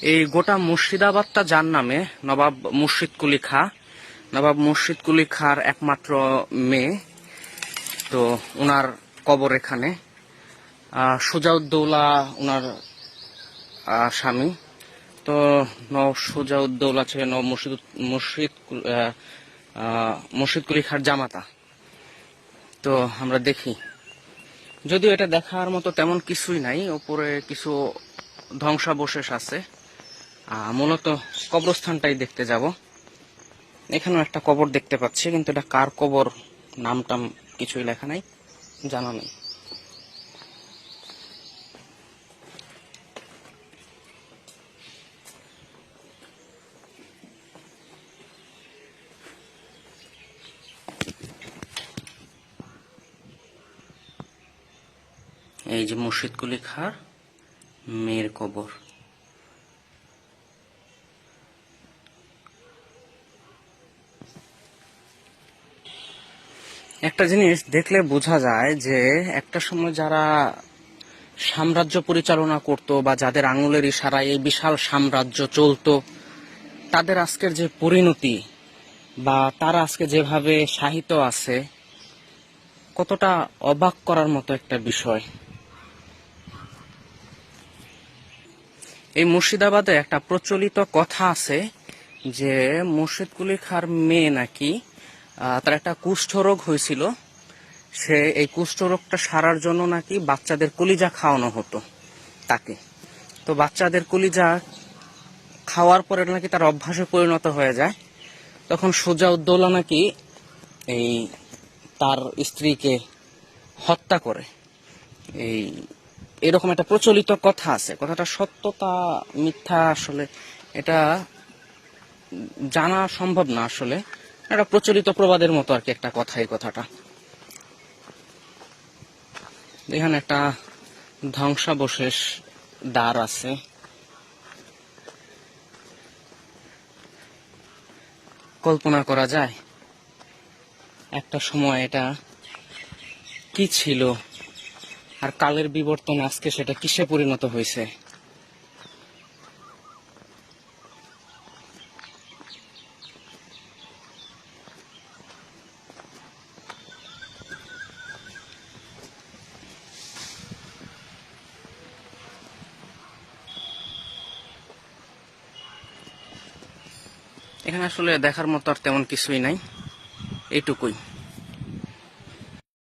এই গোটা মুর্শিদাবাদটা যার নামে, নবাব মুর্শিদ কুলি খাঁ। নবাব মুর্শিদ কুলি খাঁর একমাত্র মেয়ে, তো ওনার কবর এখানে। সুজাউদ্দৌলা ওনার স্বামী। তো সুজাউদ্দৌলা ছিলেন মুর্শিদ কুলি খাঁর জামাতা। তো আমরা দেখি, যদিও এটা দেখার মতো তেমন কিছুই নাই, উপরে কিছু ধ্বংসাবশেষ আছে। মূলত কবরস্থানটাই দেখতে যাব। এখানেও একটা কবর দেখতে পাচ্ছি, কিন্তু এটা কার কবর নাম টাম কিছুই লেখা নাই, জানা নেই। এই যে মুর্শিদ কুলি খাঁর মেয়ের কবর। একটা জিনিস দেখলে বোঝা যায় যে একটা সময় যারা সাম্রাজ্য পরিচালনা করত বা যাদের আঙুলের ইশারায় এই বিশাল সাম্রাজ্য চলতো, তাদের আজকের যে পরিণতি বা তারা আজকে যেভাবে সাহিত্য আছে, কতটা অবাক করার মতো একটা বিষয়। এই মুর্শিদাবাদে একটা প্রচলিত কথা আছে যে মুর্শিদ কুলি খাঁর মেয়ে নাকি তার একটা কুষ্ঠরোগ হয়েছিল, সে এই কুষ্ঠরোগটা সারার জন্য নাকি বাচ্চাদের কলিজা খাওয়ানো হতো তাকে। তো বাচ্চাদের কলিজা খাওয়ার পরে নাকি তার অভ্যাসে পরিণত হয়ে যায়। তখন সুজাউদ্দৌলা নাকি এই তার স্ত্রীকে হত্যা করে। এরকম একটা প্রচলিত কথা আছে। কথাটা সত্যতা মিথ্যা আসলে এটা জানা সম্ভব না। আসলে একটা প্রচলিত প্রবাদের মতো আর কি একটা কথা এই কথাটা। এখানে একটা ধ্বংসাবশেষ দ্বার আছে। কল্পনা করা যায় একটা সময় এটা কি ছিল, আর কালের বিবর্তন আজকে সেটা কিসে পরিণত হয়েছে। এখানে আসলে দেখার মতো আর তেমন কিছুই নাই, এইটুকুই।